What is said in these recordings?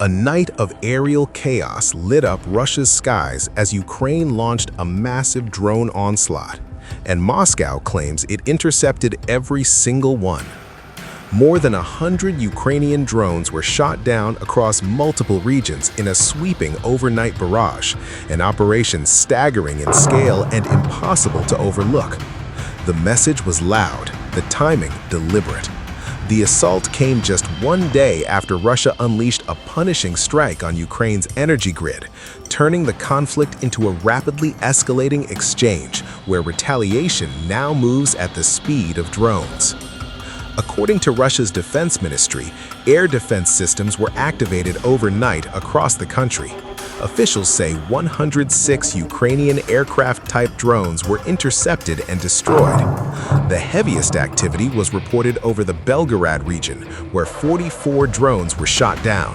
A night of aerial chaos lit up Russia's skies as Ukraine launched a massive drone onslaught, and Moscow claims it intercepted every single one. More than 100 Ukrainian drones were shot down across multiple regions in a sweeping overnight barrage, an operation staggering in scale and impossible to overlook. The message was loud, the timing deliberate. The assault came just one day after Russia unleashed a punishing strike on Ukraine's energy grid, turning the conflict into a rapidly escalating exchange where retaliation now moves at the speed of drones. According to Russia's defense ministry, air defense systems were activated overnight across the country. Officials say 106 Ukrainian aircraft-type drones were intercepted and destroyed. The heaviest activity was reported over the Belgorod region, where 44 drones were shot down.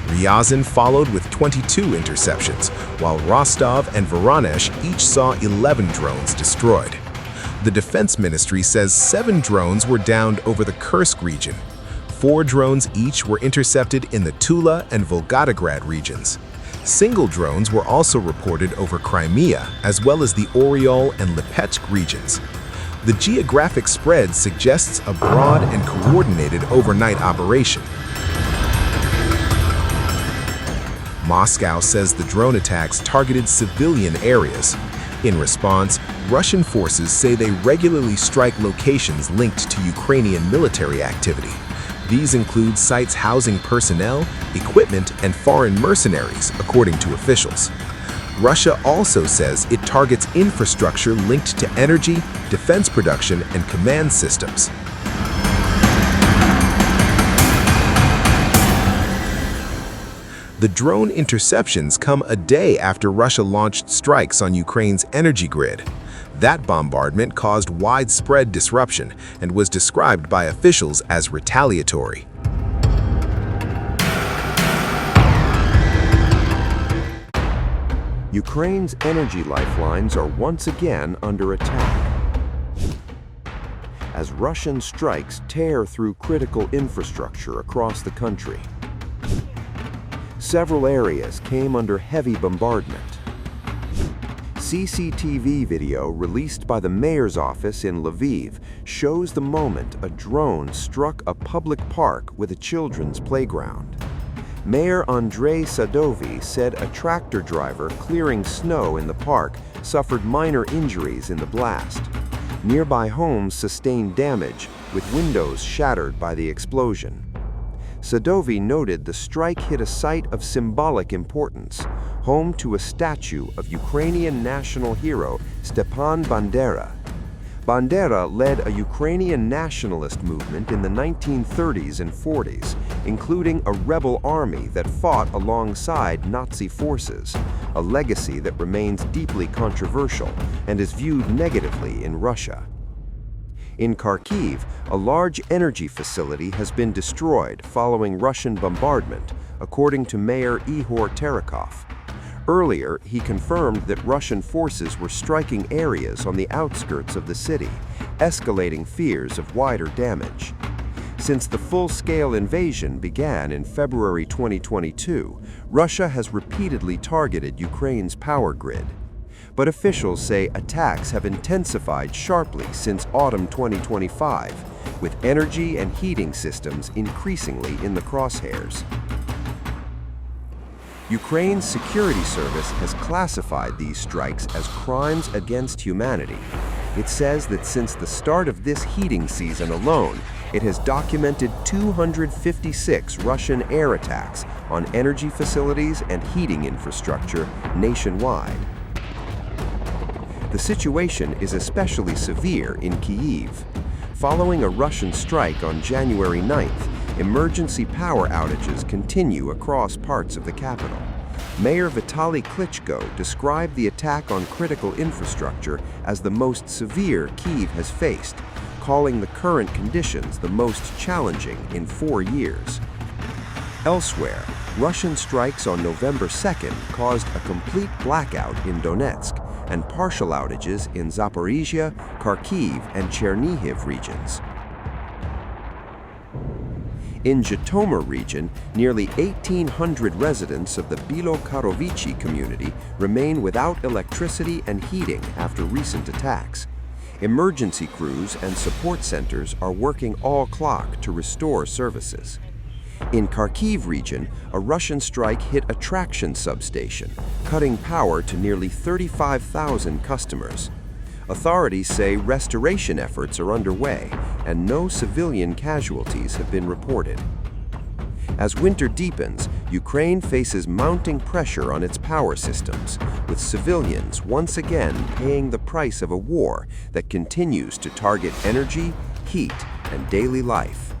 Ryazan followed with 22 interceptions, while Rostov and Voronezh each saw 11 drones destroyed. The defense ministry says 7 drones were downed over the Kursk region. 4 drones each were intercepted in the Tula and Volgograd regions. Single drones were also reported over Crimea, as well as the Oryol and Lipetsk regions. The geographic spread suggests a broad and coordinated overnight operation. Moscow says the drone attacks targeted civilian areas. In response, Russian forces say they regularly strike locations linked to Ukrainian military activity. These include sites housing personnel, equipment, and foreign mercenaries, according to officials. Russia also says it targets infrastructure linked to energy, defense production, and command systems. The drone interceptions come a day after Russia launched strikes on Ukraine's energy grid. That bombardment caused widespread disruption and was described by officials as retaliatory. Ukraine's energy lifelines are once again under attack, as Russian strikes tear through critical infrastructure across the country. Several areas came under heavy bombardment. CCTV video released by the mayor's office in Lviv shows the moment a drone struck a public park with a children's playground. Mayor Andrei Sadovy said a tractor driver clearing snow in the park suffered minor injuries in the blast. Nearby homes sustained damage, with windows shattered by the explosion. Sadovy noted the strike hit a site of symbolic importance, home to a statue of Ukrainian national hero Stepan Bandera. Bandera led a Ukrainian nationalist movement in the 1930s and 40s, including a rebel army that fought alongside Nazi forces, a legacy that remains deeply controversial and is viewed negatively in Russia. In Kharkiv, a large energy facility has been destroyed following Russian bombardment, according to Mayor Ihor Terekov. Earlier, he confirmed that Russian forces were striking areas on the outskirts of the city, escalating fears of wider damage. Since the full-scale invasion began in February 2022, Russia has repeatedly targeted Ukraine's power grid. But officials say attacks have intensified sharply since autumn 2025, with energy and heating systems increasingly in the crosshairs. Ukraine's security service has classified these strikes as crimes against humanity. It says that since the start of this heating season alone, it has documented 256 Russian air attacks on energy facilities and heating infrastructure nationwide. The situation is especially severe in Kyiv. Following a Russian strike on January 9th, emergency power outages continue across parts of the capital. Mayor Vitaly Klitschko described the attack on critical infrastructure as the most severe Kyiv has faced, calling the current conditions the most challenging in 4 years. Elsewhere, Russian strikes on November 2nd caused a complete blackout in Donetsk and partial outages in Zaporizhia, Kharkiv, and Chernihiv regions. In Zhytomyr region, nearly 1,800 residents of the Bilo-Karovichi community remain without electricity and heating after recent attacks. Emergency crews and support centers are working all clock to restore services. In Kharkiv region, a Russian strike hit a traction substation, cutting power to nearly 35,000 customers. Authorities say restoration efforts are underway and no civilian casualties have been reported. As winter deepens, Ukraine faces mounting pressure on its power systems, with civilians once again paying the price of a war that continues to target energy, heat, and daily life.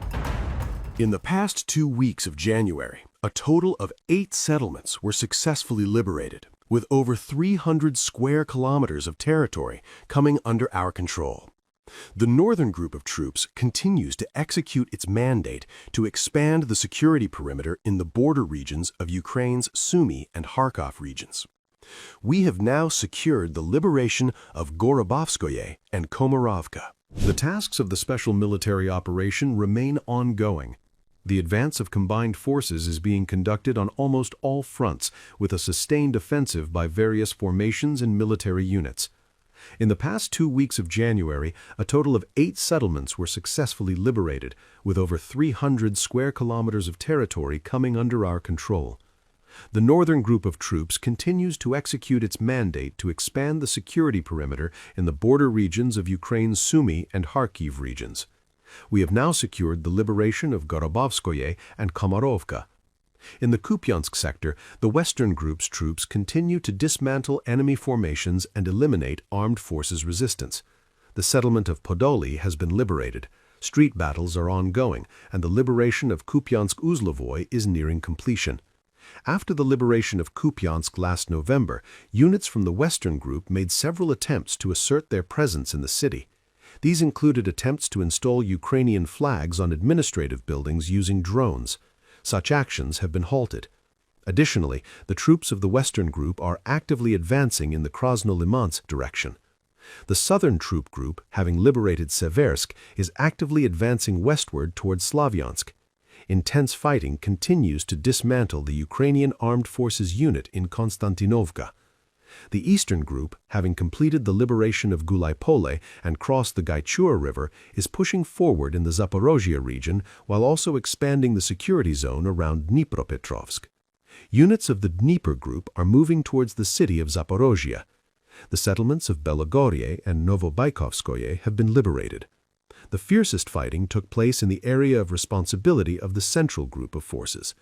In the past 2 weeks of January, a total of 8 settlements were successfully liberated, with over 300 square kilometers of territory coming under our control. The northern group of troops continues to execute its mandate to expand the security perimeter in the border regions of Ukraine's Sumy and Kharkov regions. We have now secured the liberation of Gorobovskoye and Komarovka. The tasks of the special military operation remain ongoing. The advance of combined forces is being conducted on almost all fronts, with a sustained offensive by various formations and military units. In the past 2 weeks of January, a total of 8 settlements were successfully liberated, with over 300 square kilometers of territory coming under our control. The northern group of troops continues to execute its mandate to expand the security perimeter in the border regions of Ukraine's Sumy and Kharkiv regions. We have now secured the liberation of Gorobovskoye and Komarovka. In the Kupiansk sector, the Western group's troops continue to dismantle enemy formations and eliminate armed forces resistance. The settlement of Podoli has been liberated. Street battles are ongoing, and the liberation of Kupiansk-Uzlovoy is nearing completion. After the liberation of Kupiansk last November, units from the Western group made several attempts to assert their presence in the city. These included attempts to install Ukrainian flags on administrative buildings using drones. Such actions have been halted. Additionally, the troops of the Western group are actively advancing in the Krasnolimansk direction. The Southern troop group, having liberated Seversk, is actively advancing westward towards Slavyansk. Intense fighting continues to dismantle the Ukrainian Armed Forces unit in Konstantinovka. The Eastern group, having completed the liberation of Gulaipole and crossed the Gaichur River, is pushing forward in the Zaporozhye region while also expanding the security zone around Dnipropetrovsk. Units of the Dnieper group are moving towards the city of Zaporozhye. The settlements of Belgorod and Novobaikovskoye have been liberated. The fiercest fighting took place in the area of responsibility of the central group of forces.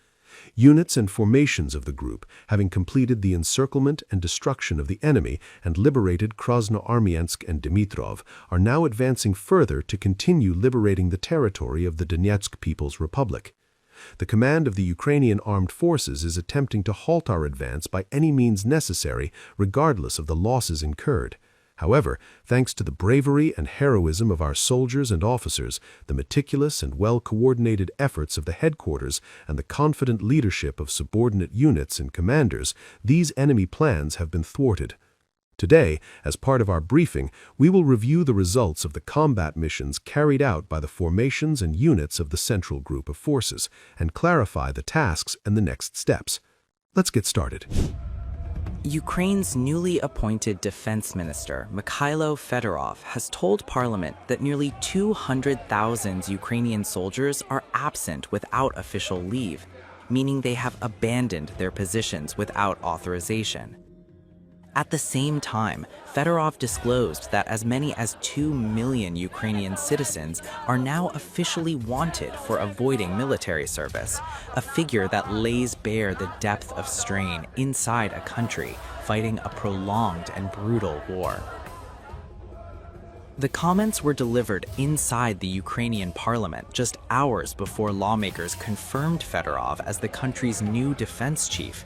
Units and formations of the group, having completed the encirclement and destruction of the enemy and liberated Krasnoarmiansk and Dimitrov, are now advancing further to continue liberating the territory of the Donetsk People's Republic. The command of the Ukrainian armed forces is attempting to halt our advance by any means necessary, regardless of the losses incurred. However, thanks to the bravery and heroism of our soldiers and officers, the meticulous and well-coordinated efforts of the headquarters, and the confident leadership of subordinate units and commanders, these enemy plans have been thwarted. Today, as part of our briefing, we will review the results of the combat missions carried out by the formations and units of the central group of forces, and clarify the tasks and the next steps. Let's get started. Ukraine's newly appointed defense minister, Mikhailo Fedorov, has told parliament that nearly 200,000 Ukrainian soldiers are absent without official leave, meaning they have abandoned their positions without authorization. At the same time, Fedorov disclosed that as many as 2 million Ukrainian citizens are now officially wanted for avoiding military service, a figure that lays bare the depth of strain inside a country fighting a prolonged and brutal war. The comments were delivered inside the Ukrainian parliament just hours before lawmakers confirmed Fedorov as the country's new defense chief,